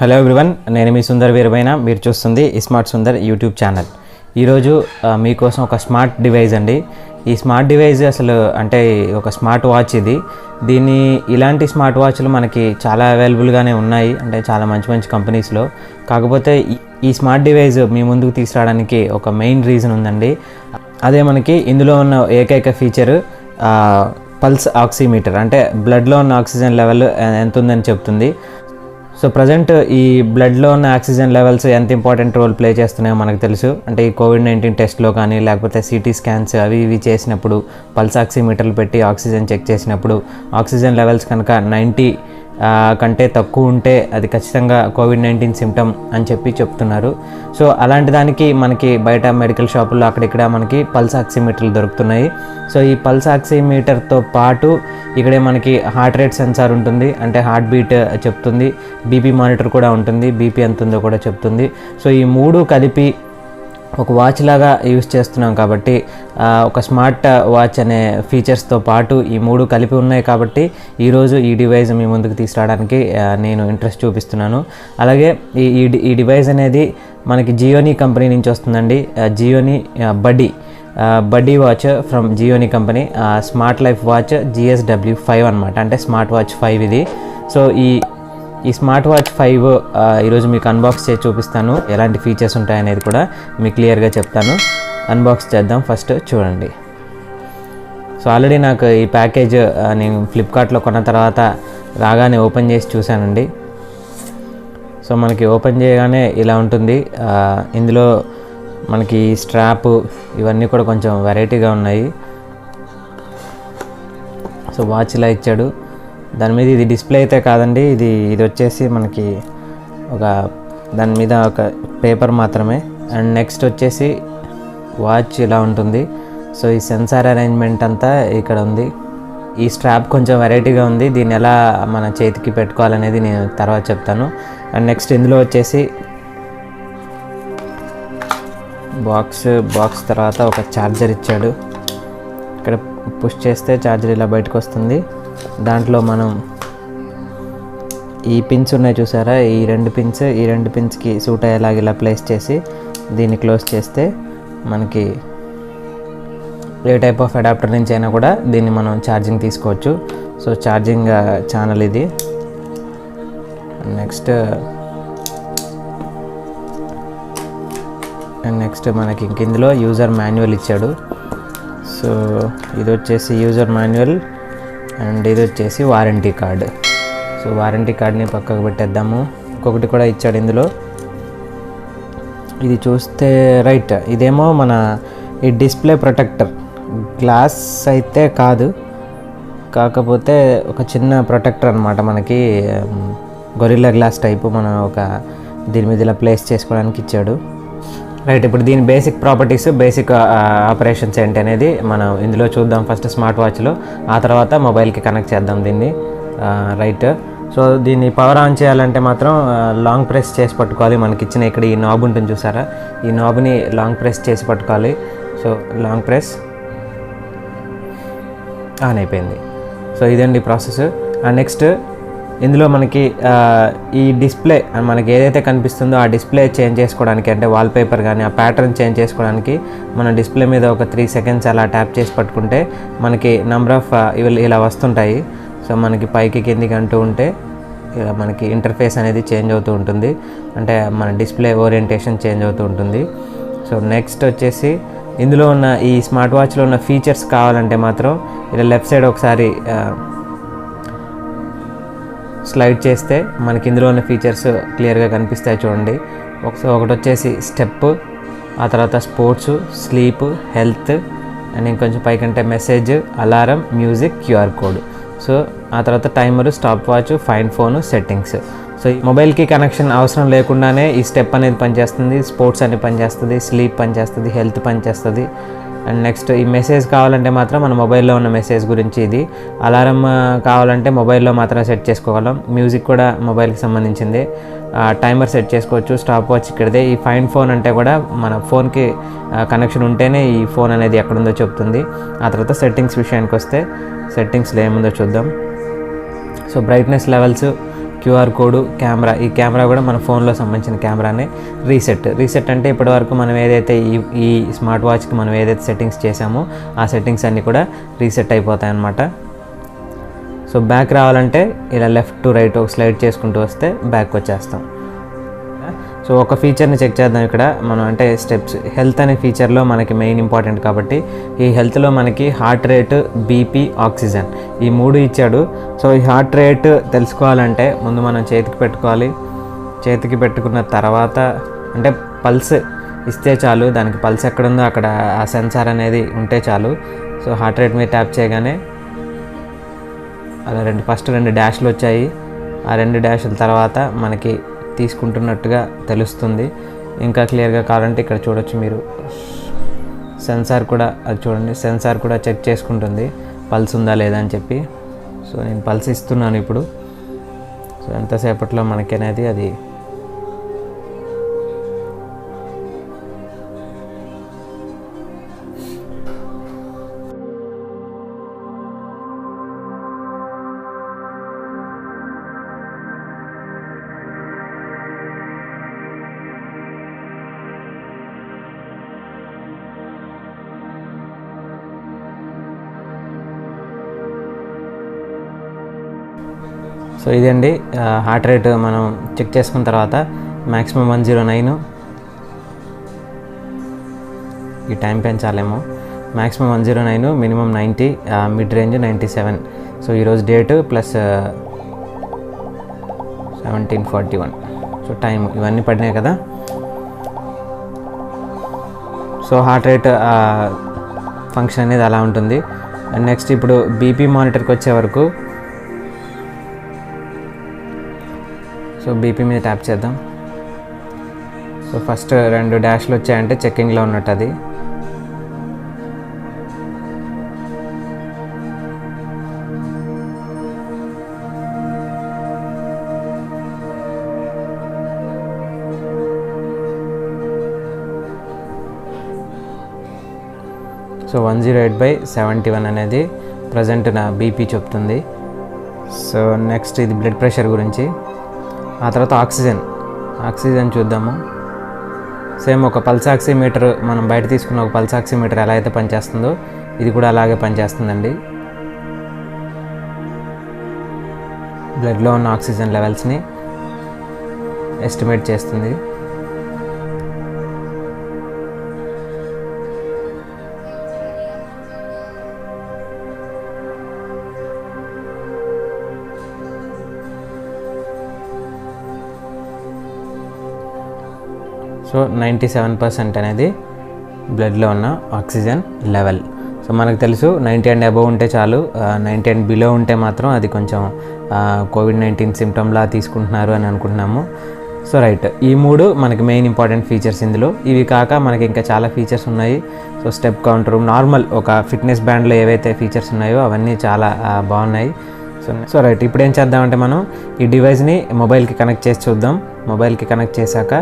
Hello everyone, నేను మీ సుందర్ వీరబైన. మీరు చూస్తుంది స్మార్ట్ సుందర్ యూట్యూబ్ ఛానల్. ఈరోజు మీకోసం ఒక స్మార్ట్ డివైస్ అండి. ఈ స్మార్ట్ డివైస్ అసలు అంటే ఒక స్మార్ట్ వాచ్ ఇది. ఇలాంటి స్మార్ట్ వాచ్లు మనకి చాలా అవైలబుల్గానే ఉన్నాయి, అంటే చాలా మంచి మంచి కంపెనీస్లో. కాకపోతే ఈ స్మార్ట్ డివైస్ మీ ముందుకు తీసుకురావడానికి ఒక మెయిన్ రీజన్ ఉందండి. అదే మనకి ఇందులో ఉన్న ఏకైక ఫీచరు పల్స్ ఆక్సిమీటర్, అంటే బ్లడ్లో ఉన్న ఆక్సిజన్ లెవెల్ ఎంత ఉందని చెప్తుంది. సో ప్రజెంట్ ఈ బ్లడ్లో ఉన్న ఆక్సిజన్ లెవెల్స్ ఎంత ఇంపార్టెంట్ రోల్ ప్లే చేస్తున్నాయో మనకు తెలుసు. అంటే ఈ కోవిడ్-19 టెస్ట్లో కానీ, లేకపోతే సిటీ స్కాన్స్ అవి ఇవి చేసినప్పుడు పల్స్ ఆక్సిమీటర్లు పెట్టి ఆక్సిజన్ చెక్ చేసినప్పుడు ఆక్సిజన్ లెవెల్స్ కనుక 90 కంటే తక్కువ ఉంటే అది ఖచ్చితంగా కోవిడ్-19 సిమ్టమ్ అని చెప్తున్నారు. సో అలాంటి దానికి మనకి బయట మెడికల్ షాపుల్లో అక్కడిక్కడ మనకి పల్స్ ఆక్సిమీటర్లు దొరుకుతున్నాయి. సో ఈ పల్స్ ఆక్సిమీటర్తో పాటు ఇక్కడే మనకి హార్ట్ రేట్ సెన్సార్ ఉంటుంది, అంటే హార్ట్ బీట్ చెప్తుంది. బీపీ మానిటర్ కూడా ఉంటుంది, బీపీ ఎంత ఉందో కూడా చెప్తుంది. సో ఈ మూడు కలిపి ఒక వాచ్ లాగా యూస్ చేస్తున్నాం కాబట్టి, ఒక స్మార్ట్ వాచ్ అనే ఫీచర్స్తో పాటు ఈ మూడు కలిపి ఉన్నాయి కాబట్టి ఈరోజు ఈ డివైస్ మీ ముందుకు తీసుకురావడానికి నేను ఇంట్రెస్ట్ చూపిస్తున్నాను. అలాగే ఈ డివైస్ అనేది మనకి జియోనీ కంపెనీ నుంచి వస్తుందండి. జియోనీ బడ్డీ watch from Gionee company. Smart life watch GSW5 అనమాట, అంటే స్మార్ట్ వాచ్ 5 ఇది. సో ఈ స్మార్ట్ వాచ్ 5 ఈరోజు మీకు అన్బాక్స్ చేసి చూపిస్తాను. ఎలాంటి ఫీచర్స్ ఉంటాయనేది కూడా మీకు క్లియర్గా చెప్తాను. అన్బాక్స్ చేద్దాం, ఫస్ట్ చూడండి. సో ఆల్రెడీ నాకు ఈ ప్యాకేజ్ నేను ఫ్లిప్కార్ట్లో కొన్న తర్వాత రాగానే ఓపెన్ చేసి చూశానండి. సో మనకి ఓపెన్ చేయగానే ఇలా ఉంటుంది. ఇందులో మనకి స్ట్రాప్ ఇవన్నీ కూడా కొంచెం వెరైటీగా ఉన్నాయి. సో వాచ్ ఇలా ఇచ్చాడు. దాని మీద ఇది డిస్ప్లే అయితే కాదండి, ఇది వచ్చేసి మనకి దాని మీద ఒక పేపర్ మాత్రమే. అండ్ నెక్స్ట్ వచ్చేసి వాచ్ ఇలా ఉంటుంది. సో ఈ సెన్సార్ అరేంజ్మెంట్ అంతా ఇక్కడ ఉంది. ఈ స్ట్రాప్ కొంచెం వెరైటీగా ఉంది, దీన్ని ఎలా మన చేతికి పెట్టుకోవాలనేది నేను తర్వాత చెప్తాను. అండ్ నెక్స్ట్ ఇందులో వచ్చేసి బాక్స్ తర్వాత ఒక ఛార్జర్ ఇచ్చాడు. ఇక్కడ పుష్ చేస్తే ఛార్జర్ ఇలా బయటకు వస్తుంది. దాంట్లో మనం ఈ పిన్స్ ఉన్నాయి చూసారా, ఈ రెండు పిన్స్కి సూట్ అయ్యేలాగా ఇలా ప్లేస్ చేసి దీన్ని క్లోజ్ చేస్తే మనకి ఏ టైప్ ఆఫ్ అడాప్టర్ నుంచి అయినా కూడా దీన్ని మనం ఛార్జింగ్ తీసుకోవచ్చు. సో ఛార్జింగ్ ఛానల్ ఇది. నెక్స్ట్ మనకి ఇందులో యూజర్ మాన్యువల్ ఇచ్చాడు. సో ఇది వచ్చేసి యూజర్ మాన్యువల్ అండ్ ఇది వచ్చేసి వారంటీ కార్డు. సో వారంటీ కార్డ్ని పక్కకు పెట్టేద్దాము. ఇంకొకటి కూడా ఇచ్చాడు ఇందులో. ఇది చూస్తే రైట్, ఇదేమో మన ఈ డిస్ప్లే ప్రొటెక్టర్. గ్లాస్ అయితే కాదు, కాకపోతే ఒక చిన్న ప్రొటెక్టర్ అనమాట. మనకి గొరిల్లా గ్లాస్ టైపు మనం దీని మీద ఇలా ప్లేస్ చేసుకోవడానికి ఇచ్చాడు. రైట్, ఇప్పుడు దీని బేసిక్ ప్రాపర్టీస్, బేసిక్ ఆపరేషన్స్ ఏంటి అనేది మనం ఇందులో చూద్దాం ఫస్ట్ స్మార్ట్ వాచ్లో. ఆ తర్వాత మొబైల్కి కనెక్ట్ చేద్దాం దీన్ని. రైట్, సో దీన్ని పవర్ ఆన్ చేయాలంటే మాత్రం లాంగ్ ప్రెస్ చేసి పట్టుకోవాలి. మనకి ఇచ్చిన ఇక్కడ ఈ నాబ్ ఉంటుంది చూసారా, ఈ నాబ్ని లాంగ్ ప్రెస్ చేసి పట్టుకోవాలి. సో లాంగ్ ప్రెస్ ఆన్ అయిపోయింది. సో ఇదండి ప్రాసెస్. అండ్ నెక్స్ట్ ఇందులో మనకి ఈ డిస్ప్లే మనకి ఏదైతే కనిపిస్తుందో ఆ డిస్ప్లే చేంజ్ చేసుకోవడానికి, అంటే వాల్పేపర్ కానీ ఆ ప్యాటర్న్ చేంజ్ చేసుకోవడానికి మన డిస్ప్లే మీద ఒక 3 సెకండ్స్ అలా ట్యాప్ చేసి పట్టుకుంటే మనకి నెంబర్ ఆఫ్ ఇలా వస్తుంటాయి. సో మనకి పైకి కిందికి అంటూ ఉంటే మనకి ఇంటర్ఫేస్ అనేది చేంజ్ అవుతూ ఉంటుంది, అంటే మన డిస్ప్లే ఓరియంటేషన్ చేంజ్ అవుతూ ఉంటుంది. సో నెక్స్ట్ వచ్చేసి ఇందులో ఉన్న ఈ స్మార్ట్ వాచ్లో ఉన్న ఫీచర్స్ కావాలంటే మాత్రం ఇలా లెఫ్ట్ సైడ్ ఒకసారి స్లైడ్ చేస్తే మనకి ఇందులో ఉన్న ఫీచర్స్ క్లియర్గా కనిపిస్తాయి చూడండి. ఒకటి వచ్చేసి స్టెప్, ఆ తర్వాత స్పోర్ట్స్, స్లీప్, హెల్త్, అండ్ ఇంకొంచెం పైకంటే message, alarm, music, QR code. So ఆ తర్వాత timer, stop watch, find phone, settings. So ఈ మొబైల్కి కనెక్షన్ అవసరం లేకుండానే ఈ స్టెప్ అనేది పనిచేస్తుంది, స్పోర్ట్స్ అనేది పనిచేస్తుంది, స్లీప్ పనిచేస్తుంది, హెల్త్ పనిచేస్తుంది. అండ్ నెక్స్ట్ ఈ మెసేజ్ కావాలంటే మాత్రం మన మొబైల్లో ఉన్న మెసేజ్ గురించి ఇది. అలారం కావాలంటే మొబైల్లో మాత్రం సెట్ చేసుకోగలం. మ్యూజిక్ కూడా మొబైల్కి సంబంధించింది. టైమర్ సెట్ చేసుకోవచ్చు. స్టాప్ వాచ్ ఇక్కడదే. ఈ ఫైండ్ ఫోన్ అంటే కూడా మన ఫోన్కి కనెక్షన్ ఉంటేనే ఈ ఫోన్ అనేది ఎక్కడుందో చెప్తుంది. ఆ తర్వాత సెట్టింగ్స్ విషయానికి వస్తే సెట్టింగ్స్లో ఏముందో చూద్దాం. So brightness levels, QR code, camera. ఈ కెమెరా కూడా మన ఫోన్లో సంబంధించిన కెమెరానే. రీసెట్ అంటే ఇప్పటివరకు మనం ఏదైతే ఈ స్మార్ట్ వాచ్కి మనం ఏదైతే సెట్టింగ్స్ చేసామో ఆ సెట్టింగ్స్ అన్నీ కూడా రీసెట్ అయిపోతాయి అన్నమాట. సో బ్యాక్ రావాలంటే ఇలా లెఫ్ట్ టు రైట్ ఒక స్లైడ్ చేసుకుంటూ వస్తే బ్యాక్ వచ్చేస్తాం. సో ఒక ఫీచర్ని చెక్ చేద్దాం ఇక్కడ మనం, అంటే స్టెప్స్. హెల్త్ అనే ఫీచర్లో మనకి మెయిన్ ఇంపార్టెంట్ కాబట్టి ఈ హెల్త్లో మనకి హార్ట్ రేటు, బీపీ, ఆక్సిజన్ ఈ 3 ఇచ్చాడు. సో ఈ హార్ట్ రేట్ తెలుసుకోవాలంటే ముందు మనం చేతికి పెట్టుకోవాలి. చేతికి పెట్టుకున్న తర్వాత అంటే పల్స్ ఇస్తే చాలు, దానికి పల్స్ ఎక్కడుందో అక్కడ ఆ సెన్సార్ అనేది ఉంటే చాలు. సో హార్ట్ రేట్ మీద ట్యాప్ చేయగానే అలా ఫస్ట్ 2 డాష్లు వచ్చాయి. ఆ 2 డాష్ల తర్వాత మనకి తీసుకుంటున్నట్టుగా తెలుస్తుంది. ఇంకా క్లియర్గా కావాలంటే ఇక్కడ చూడొచ్చు మీరు, సెన్సార్ కూడా అది చూడండి, సెన్సార్ కూడా చెక్ చేసుకుంటుంది పల్స్ ఉందా లేదా అని చెప్పి. సో నేను పల్స్ ఇస్తున్నాను ఇప్పుడు. సో ఎంతసేపట్లో మనకి అనేది అది సో ఇదండి హార్ట్ రేట్ మనం చెక్ చేసుకున్న తర్వాత మ్యాక్సిమం 109. ఈ టైం పెంచాలేమో. Maximum 109, minimum 90, mid range 97. So ఈరోజు డేటు ప్లస్ 17:41. సో టైం ఇవన్నీ పడినాయి కదా. సో హార్ట్ రేట్ ఫంక్షన్ అనేది అలా ఉంటుంది. అండ్ నెక్స్ట్ ఇప్పుడు బీపీ మానిటర్కి వచ్చే వరకు, సో బీపీ మీద ట్యాప్ చేద్దాం. సో ఫస్ట్ 2 డాష్లు వచ్చాయంటే చెక్కింగ్లో ఉన్నట్టు అది. సో 108/71 అనేది ప్రజెంట్ నా బీపీ చెప్తుంది. సో నెక్స్ట్ ఇది బ్లడ్ ప్రెషర్ గురించి. ఆ తర్వాత ఆక్సిజన్ చూద్దాము. సేమ్ ఒక పల్స్ ఆక్సిమీటర్ మనం బయట తీసుకున్న ఒక పల్స్ ఆక్సిమీటర్ ఎలా అయితే పనిచేస్తుందో ఇది కూడా అలాగే పనిచేస్తుందండి. బ్లడ్లో ఉన్న ఆక్సిజన్ లెవెల్స్ని ఎస్టిమేట్ చేస్తుంది. సో 97% అనేది బ్లడ్లో ఉన్న ఆక్సిజన్ లెవెల్. సో మనకు తెలుసు 90 అండ్ అబవ్ ఉంటే చాలు, 90 అండ్ బిలో ఉంటే మాత్రం అది కొంచెం కోవిడ్-19 సిమ్టమ్లా తీసుకుంటున్నారు అని అనుకుంటున్నాము. సో రైట్, ఈ 3 మనకి మెయిన్ ఇంపార్టెంట్ ఫీచర్స్ ఇందులో. ఇవి కాక మనకి ఇంకా చాలా ఫీచర్స్ ఉన్నాయి. సో స్టెప్ కౌంటర్, నార్మల్ ఒక ఫిట్నెస్ బ్యాండ్లో ఏవైతే ఫీచర్స్ ఉన్నాయో అవన్నీ చాలా బాగున్నాయి. సో రైట్, ఇప్పుడు ఏం చేద్దామంటే మనం ఈ డివైస్ని మొబైల్కి కనెక్ట్ చేసి చూద్దాం. మొబైల్కి కనెక్ట్ చేశాక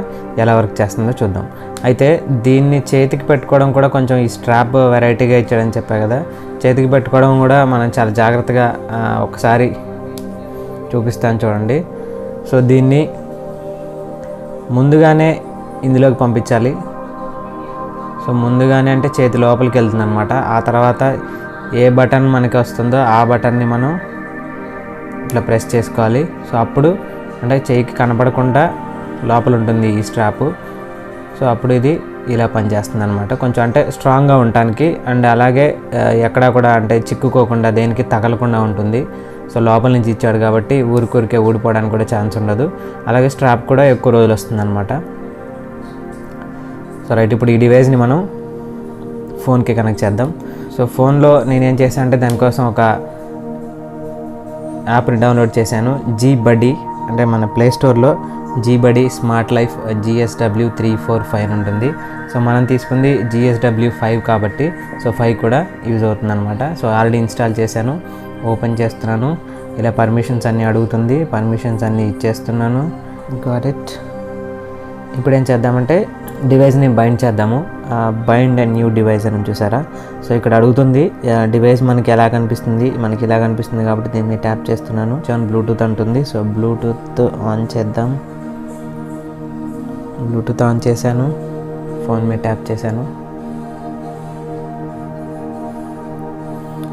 ఎలా వర్క్ చేస్తుందో చూద్దాం. అయితే దీన్ని చేతికి పెట్టుకోవడం కూడా కొంచెం, ఈ స్ట్రాప్ వెరైటీగా ఇచ్చాడని చెప్పా కదా, చేతికి పెట్టుకోవడం కూడా మనం చాలా జాగ్రత్తగా ఒకసారి చూపిస్తాను చూడండి. సో దీన్ని ముందుగానే ఇందులోకి పంపించాలి. సో ముందుగానే అంటే చేతి లోపలికి వెళ్తుంది అనమాట. ఆ తర్వాత ఏ బటన్ మనకి వస్తుందో ఆ బటన్ని మనం ఇట్లా ప్రెస్ చేసుకోవాలి. సో అప్పుడు అంటే చేయికి కనపడకుండా లోపల ఉంటుంది ఈ స్ట్రాపు. సో అప్పుడు ఇది ఇలా పనిచేస్తుంది అనమాట. కొంచెం అంటే స్ట్రాంగ్గా ఉండటానికి, అండ్ అలాగే ఎక్కడా కూడా అంటే చిక్కుకోకుండా దేనికి తగలకుండా ఉంటుంది. సో లోపల నుంచి ఇచ్చాడు కాబట్టి ఊరికే ఊడిపోవడానికి కూడా ఛాన్స్ ఉండదు. అలాగే స్ట్రాప్ కూడా ఎక్కువ రోజులు వస్తుంది అనమాట. సో రైట్, ఇప్పుడు ఈ డివైస్ని మనం ఫోన్కి కనెక్ట్ చేద్దాం. సో ఫోన్లో నేనేం చేశాను అంటే దానికోసం ఒక యాప్ని డౌన్లోడ్ చేశాను, జీబడీ. అంటే మన ప్లే స్టోర్లో జీబడీ స్మార్ట్ లైఫ్ GSW345 ఉంటుంది. సో మనం తీసుకుంది GSW5 కాబట్టి సో 5 కూడా యూజ్ అవుతుంది అనమాట. సో ఆల్రెడీ ఇన్స్టాల్ చేశాను, ఓపెన్ చేస్తున్నాను. ఇలా పర్మిషన్స్ అన్నీ అడుగుతుంది, పర్మిషన్స్ అన్నీ ఇచ్చేస్తున్నాను. Got it. ఇప్పుడు ఏం చేద్దామంటే డివైస్ని బైండ్ చేద్దాము. బైండ్ అండ్ న్యూ డివైస్ అని చూసారా. సో ఇక్కడ అడుగుతుంది డివైస్ మనకి ఎలా కనిపిస్తుంది, మనకి ఇలా కనిపిస్తుంది కాబట్టి దీన్ని ట్యాప్ చేస్తున్నాను. బ్లూటూత్ అంటుంది. సో బ్లూటూత్ ఆన్ చేద్దాం. బ్లూటూత్ ఆన్ చేశాను, ఫోన్ మీద ట్యాప్ చేశాను.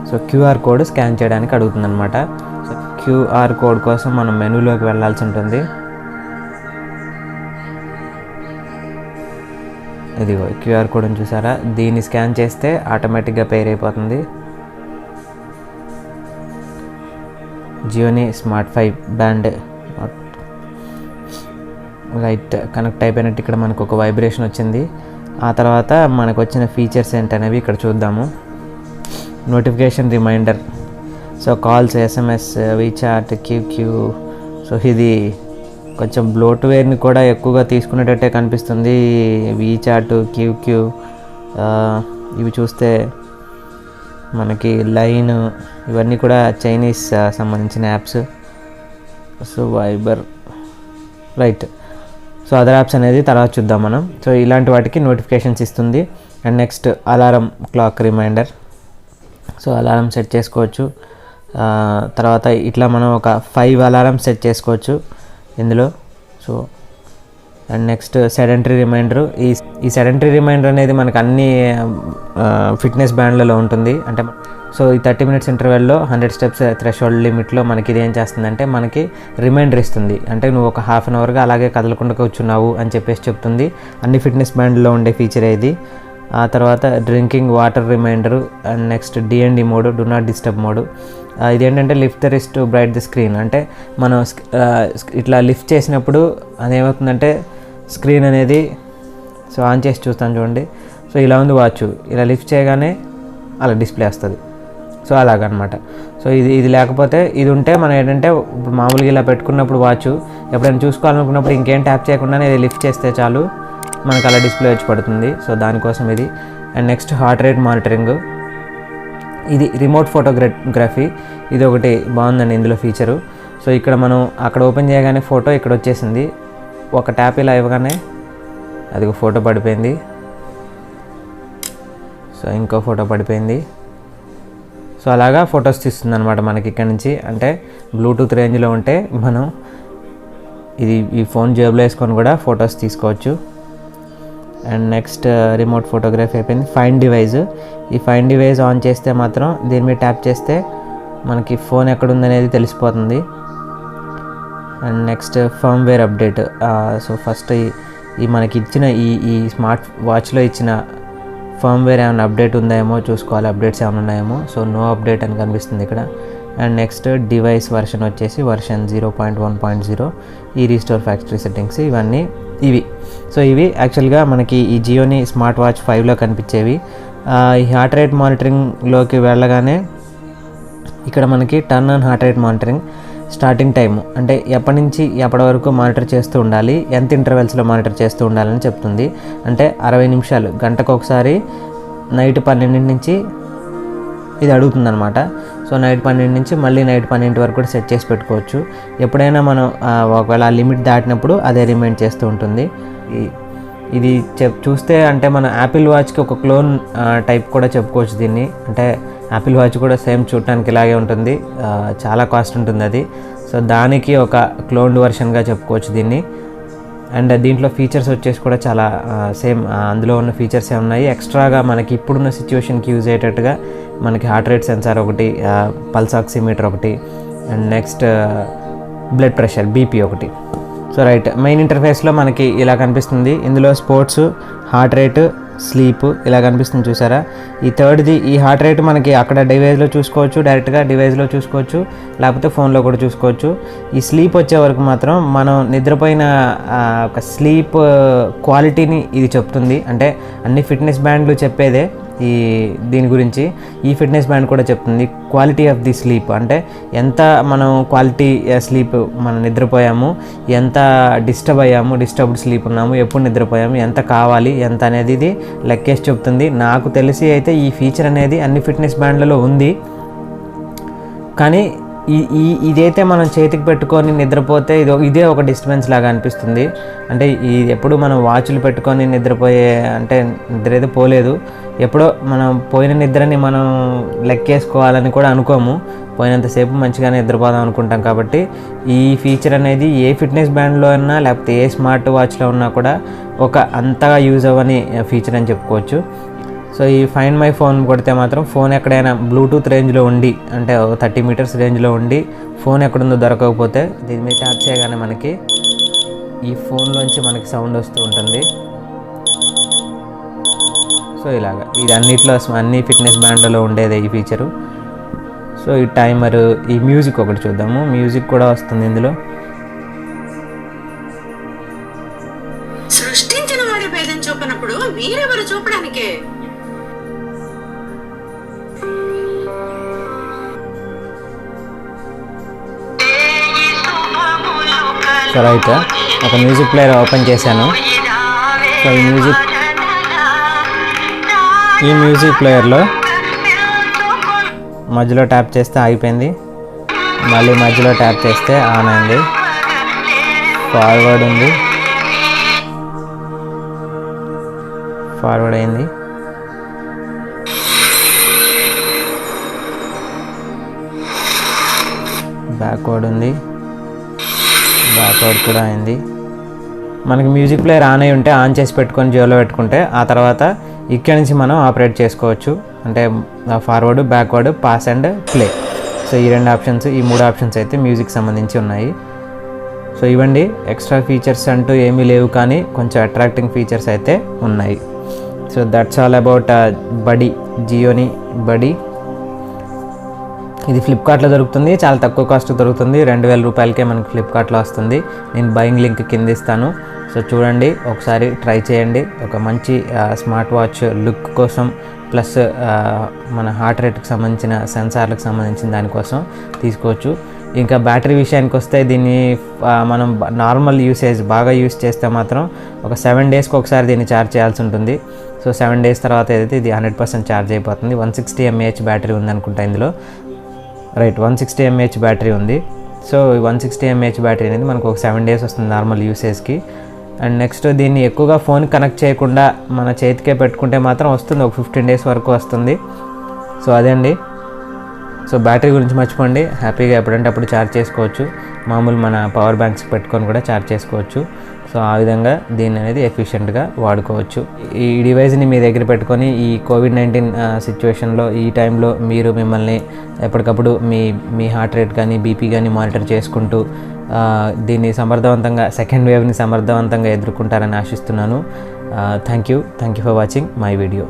సో క్యూఆర్ కోడ్ స్కాన్ చేయడానికి అడుగుతుంది అనమాట. సో క్యూఆర్ కోడ్ కోసం మనం మెనూలోకి వెళ్ళాల్సి ఉంటుంది. ఇదిగో క్యూఆర్ కోడ్ని చూసారా, దీన్ని స్కాన్ చేస్తే ఆటోమేటిక్గా పేర్ అయిపోతుంది. Gionee smart 5 band right connect అయిపోయినట్టు ఇక్కడ మనకు ఒక వైబ్రేషన్ వచ్చింది. ఆ తర్వాత మనకు వచ్చిన ఫీచర్స్ ఏంటనేవి ఇక్కడ చూద్దాము. Notification reminder, so calls, SMS, WeChat, QQ. So ఇది కొంచెం బ్లోట్వేర్ని కూడా ఎక్కువగా తీసుకునేటట్టే కనిపిస్తుంది. వీచాట్, క్యూక్యూ ఇవి చూస్తే మనకి లైన్ ఇవన్నీ కూడా చైనీస్ సంబంధించిన apps. So Viber right. So other apps అనేది తర్వాత చూద్దాం మనం. సో ఇలాంటి వాటికి నోటిఫికేషన్స్ ఇస్తుంది. And next alarm clock reminder. So alarm set చేసుకోవచ్చు. తర్వాత ఇట్లా మనం ఒక 5 అలారం సెట్ చేసుకోవచ్చు ఇందులో. So and next sedentary reminder. ఈ సెడెంటరీ రిమైండర్ అనేది మనకు అన్ని ఫిట్నెస్ బ్యాండ్లలో ఉంటుంది. అంటే సో ఈ 30 minutes ఇంటర్వెల్లో 100 steps థ్రెషోల్డ్ లిమిట్లో మనకి ఇది ఏం చేస్తుందంటే మనకి రిమైండర్ ఇస్తుంది. అంటే నువ్వు ఒక 1/2 hourగా అలాగే కదలకుండా కూర్చున్నావు అని చెప్పేసి చెప్తుంది. అన్ని ఫిట్నెస్ బ్యాండ్లో ఉండే ఫీచర్ ఇది. ఆ తర్వాత drinking water reminder. And next DND mode, do not disturb mode. ఇదేంటంటే lift the wrist to bright the screen. అంటే మనం ఇట్లా లిఫ్ట్ చేసినప్పుడు అదేమవుతుందంటే స్క్రీన్ అనేది సో ఆన్ చేసి చూస్తాను చూడండి. సో ఇలా ఉంది వాచ్, ఇలా లిఫ్ట్ చేయగానే అలా డిస్ప్లే వస్తుంది. సో అలాగనమాట. సో ఇది లేకపోతే ఇది ఉంటే మనం ఏంటంటే ఇప్పుడు మామూలుగా ఇలా పెట్టుకున్నప్పుడు వాచ్ ఎప్పుడైనా చూసుకోవాలనుకున్నప్పుడు ఇంకేం ట్యాప్ చేయకుండానే ఇది లిఫ్ట్ చేస్తే చాలు మనకు అలా డిస్ప్లే వచ్చి పడుతుంది. సో దానికోసం ఇది. And next heart rate monitoring. ఇది రిమోట్ ఫోటోగ్రఫీ. ఇది ఒకటి బాగుందండి ఇందులో ఫీచరు. సో ఇక్కడ మనం అక్కడ ఓపెన్ చేయగానే ఫోటో ఇక్కడ వచ్చేసింది. ఒక ట్యాప్ ఇలా ఇవ్వగానే అది ఒక ఫోటో పడిపోయింది. సో ఇంకో ఫోటో పడిపోయింది. సో అలాగా ఫొటోస్ తీస్తుంది అనమాట మనకి ఇక్కడ నుంచి. అంటే బ్లూటూత్ రేంజ్లో ఉంటే మనం ఈ ఫోన్ జేబులో వేసుకొని కూడా ఫొటోస్ తీసుకోవచ్చు. అండ్ నెక్స్ట్ రిమోట్ ఫోటోగ్రఫీ అయిపోయింది. Find device. ఈ ఫైండ్ డివైస్ ఆన్ చేస్తే మాత్రం దీని మీద ట్యాప్ చేస్తే మనకి ఫోన్ ఎక్కడుందనేది తెలిసిపోతుంది. And next firmware update. So first ఈ మనకి ఇచ్చిన ఈ స్మార్ట్ వాచ్లో ఇచ్చిన ఫర్మ్వేర్ ఏమైనా అప్డేట్ ఉందేమో చూసుకోవాలి, అప్డేట్స్ ఏమైనా ఉన్నాయేమో. సో నో అప్డేట్ అని కనిపిస్తుంది ఇక్కడ. అండ్ నెక్స్ట్ డివైస్ వర్షన్ వచ్చేసి వర్షన్ 0.1.0. ఈ రీస్టోర్ ఫ్యాక్టరీ సెట్టింగ్స్ ఇవన్నీ ఇవి. సో ఇవి యాక్చువల్గా మనకి ఈ జియోని స్మార్ట్ వాచ్ 5లో కనిపించేవి. ఈ హార్ట్ రేట్ మానిటరింగ్లోకి వెళ్ళగానే ఇక్కడ మనకి turn on heart rate monitoring starting time, అంటే ఎప్పటి నుంచి ఎప్పటి వరకు మానిటర్ చేస్తూ ఉండాలి, ఎంత ఇంటర్వెల్స్లో మానిటర్ చేస్తూ ఉండాలని చెప్తుంది. అంటే 60 నిమిషాలు, గంటకు ఒకసారి నైట్ 12 నుంచి ఇది అడుగుతుంది అనమాట. సో నైట్ 12 నుంచి మళ్ళీ నైట్ 12 వరకు కూడా సెట్ చేసి పెట్టుకోవచ్చు. ఎప్పుడైనా మనం ఒకవేళ ఆ లిమిట్ దాటినప్పుడు అదే రిమైండ్ చేస్తూ ఉంటుంది. ఇది చూస్తే అంటే మన యాపిల్ వాచ్కి ఒక క్లోన్ టైప్ కూడా చెప్పుకోవచ్చు దీన్ని. అంటే యాపిల్ వాచ్ కూడా సేమ్ చూడటానికి ఇలాగే ఉంటుంది, చాలా కాస్ట్ ఉంటుంది అది. సో దానికి ఒక క్లోన్డ్ వర్షన్గా చెప్పుకోవచ్చు దీన్ని. అండ్ దీంట్లో ఫీచర్స్ వచ్చేసి కూడా చాలా సేమ్ అందులో ఉన్న ఫీచర్సే ఉన్నాయి. ఎక్స్ట్రాగా మనకి ఇప్పుడున్న సిచ్యువేషన్కి యూజ్ అయ్యేటట్టుగా మనకి హార్ట్ రేట్ సెన్సార్ ఒకటి, పల్స్ ఆక్సిమీటర్ ఒకటి, and next blood pressure BP ఒకటి. సో రైట్, మెయిన్ ఇంటర్ఫేస్లో మనకి ఇలా కనిపిస్తుంది. ఇందులో స్పోర్ట్స్, హార్ట్ రేటు, స్లీప్ ఇలా కనిపిస్తుంది చూసారా. ఈ థర్డ్ది ఈ హార్ట్ రేట్ మనకి అక్కడ డివైస్లో చూసుకోవచ్చు, డైరెక్ట్గా డివైస్లో చూసుకోవచ్చు, లేకపోతే ఫోన్లో కూడా చూసుకోవచ్చు. ఈ స్లీప్ వచ్చే వరకు మాత్రం మనం నిద్రపోయిన ఒక స్లీప్ క్వాలిటీని ఇది చెప్తుంది. అంటే అన్ని ఫిట్నెస్ బ్యాండ్లు చెప్పేదే దీని గురించి. ఈ ఫిట్నెస్ బ్యాండ్ కూడా చెప్తుంది క్వాలిటీ ఆఫ్ ది స్లీప్, అంటే ఎంత మనం క్వాలిటీ స్లీప్ మనం నిద్రపోయాము, ఎంత డిస్టర్బ్డ్ స్లీప్ ఉన్నాము, ఎప్పుడు నిద్రపోయాము, ఎంత కావాలి, ఎంత అనేది ఇది లెక్కేసి చెప్తుంది. నాకు తెలిసి అయితే ఈ ఫీచర్ అనేది అన్ని ఫిట్నెస్ బ్యాండ్లలో ఉంది, కానీ ఇదైతే మనం చేతికి పెట్టుకొని నిద్రపోతే ఇదే ఒక డిస్టర్బెన్స్ లాగా అనిపిస్తుంది. అంటే ఎప్పుడు మనం వాచ్లు పెట్టుకొని నిద్రపోయే అంటే నిద్ర అయితే పోలేదు, ఎప్పుడో మనం పోయిన నిద్రని మనం లెక్కేసుకోవాలని కూడా అనుకోము. పోయినంతసేపు మంచిగానే నిద్రపోదాం అనుకుంటాం. కాబట్టి ఈ ఫీచర్ అనేది ఏ ఫిట్నెస్ బ్యాండ్లో ఉన్నా లేకపోతే ఏ స్మార్ట్ వాచ్లో ఉన్నా కూడా ఒక అంతగా యూజ్ అవ్వని ఫీచర్ అని చెప్పుకోవచ్చు. సో ఈ ఫైండ్ మై ఫోన్ కొడితే మాత్రం ఫోన్ ఎక్కడైనా బ్లూటూత్ రేంజ్లో ఉండి అంటే 30 మీటర్స్ రేంజ్లో ఉండి ఫోన్ ఎక్కడుందో దొరకకపోతే దీని మీద ట్యాప్ చేయగానే మనకి ఈ ఫోన్లోంచి మనకి సౌండ్ వస్తూ ఉంటుంది. సో ఇలాగా ఇది అన్ని ఫిట్నెస్ బ్యాండ్లో ఉండేదే ఈ ఫీచరు. సో ఈ టైమరు, ఈ మ్యూజిక్ ఒకటి చూద్దాము. మ్యూజిక్ కూడా వస్తుంది ఇందులో. సృష్టించిన వాడి భేదం చూపినప్పుడు మీరెవరు చూపడానికే. సో రైట్, ఒక మ్యూజిక్ ప్లేయర్ ఓపెన్ చేశాను. సో ఈ మ్యూజిక్ ప్లేయర్లో మధ్యలో ట్యాప్ చేస్తే ఆగిపోయింది, మళ్ళీ మధ్యలో ట్యాప్ చేస్తే ఆన్ అయింది. ఫార్వర్డ్ ఉంది, ఫార్వర్డ్ అయింది. బ్యాక్వర్డ్ ఉంది, బ్యాక్వర్డ్ కూడా అయింది. మనకి మ్యూజిక్ ప్లేయర్ ఆన్ అయి ఉంటే ఆన్ చేసి పెట్టుకొని జేబులో పెట్టుకుంటే ఆ తర్వాత ఇక్కడి నుంచి మనం ఆపరేట్ చేసుకోవచ్చు. అంటే forward, backward, pass and play. So ఈ 2 ఆప్షన్స్, ఈ 3 ఆప్షన్స్ అయితే మ్యూజిక్ సంబంధించి ఉన్నాయి. సో ఇవ్వండి, ఎక్స్ట్రా ఫీచర్స్ అంటూ ఏమీ లేవు, కానీ కొంచెం అట్రాక్టింగ్ ఫీచర్స్ అయితే ఉన్నాయి. So that's all about buddy, Gionee buddy. ఇది ఫ్లిప్కార్ట్లో దొరుకుతుంది, చాలా తక్కువ కాస్ట్ దొరుకుతుంది. 2000 రూపాయలకే మనకి ఫ్లిప్కార్ట్లో వస్తుంది. నేను బయింగ్ లింక్ కింద ఇస్తాను. సో చూడండి, ఒకసారి ట్రై చేయండి. ఒక మంచి స్మార్ట్ వాచ్ లుక్ కోసం ప్లస్ మన హార్ట్ రేట్కి సంబంధించిన సెన్సార్లకు సంబంధించిన దానికోసం తీసుకోవచ్చు. ఇంకా బ్యాటరీ విషయానికి వస్తే దీన్ని మనం నార్మల్ యూసేజ్ బాగా యూస్ చేస్తే మాత్రం ఒక 7 డేస్కి ఒకసారి దీన్ని ఛార్జ్ చేయాల్సి ఉంటుంది. సో 7 డేస్ తర్వాత ఏదైతే ఇది 100% ఛార్జ్ అయిపోతుంది. 160 mAh బ్యాటరీ ఉందనుకుంటా ఇందులో. రైట్, 160 mAh బ్యాటరీ ఉంది. సో 160 mAh బ్యాటరీ అనేది మనకు ఒక 7 డేస్ వస్తుంది నార్మల్ యూసేజ్కి. అండ్ నెక్స్ట్ దీన్ని ఎక్కువగా ఫోన్ కనెక్ట్ చేయకుండా మన చేతికే పెట్టుకుంటే మాత్రం వస్తుంది, ఒక 15 డేస్ వరకు వస్తుంది. సో అదే అండి. సో బ్యాటరీ గురించి మర్చిపోండి, హ్యాపీగా ఎప్పుడంటే అప్పుడు ఛార్జ్ చేసుకోవచ్చు. మామూలు మన పవర్ బ్యాంక్స్ పెట్టుకొని కూడా ఛార్జ్ చేసుకోవచ్చు. సో ఆ విధంగా దీన్ని అనేది ఎఫిషియెంట్గా వాడుకోవచ్చు. ఈ డివైస్ని మీ దగ్గర పెట్టుకొని ఈ కోవిడ్-19 సిచ్యువేషన్లో ఈ టైంలో మీరు మిమ్మల్ని ఎప్పటికప్పుడు మీ హార్ట్ రేట్ కానీ బీపీ కానీ మానిటర్ చేసుకుంటూ దీన్ని సమర్థవంతంగా సెకండ్ వేవ్ని సమర్థవంతంగా ఎదుర్కొంటారని ఆశిస్తున్నాను. Thank you for watching my video.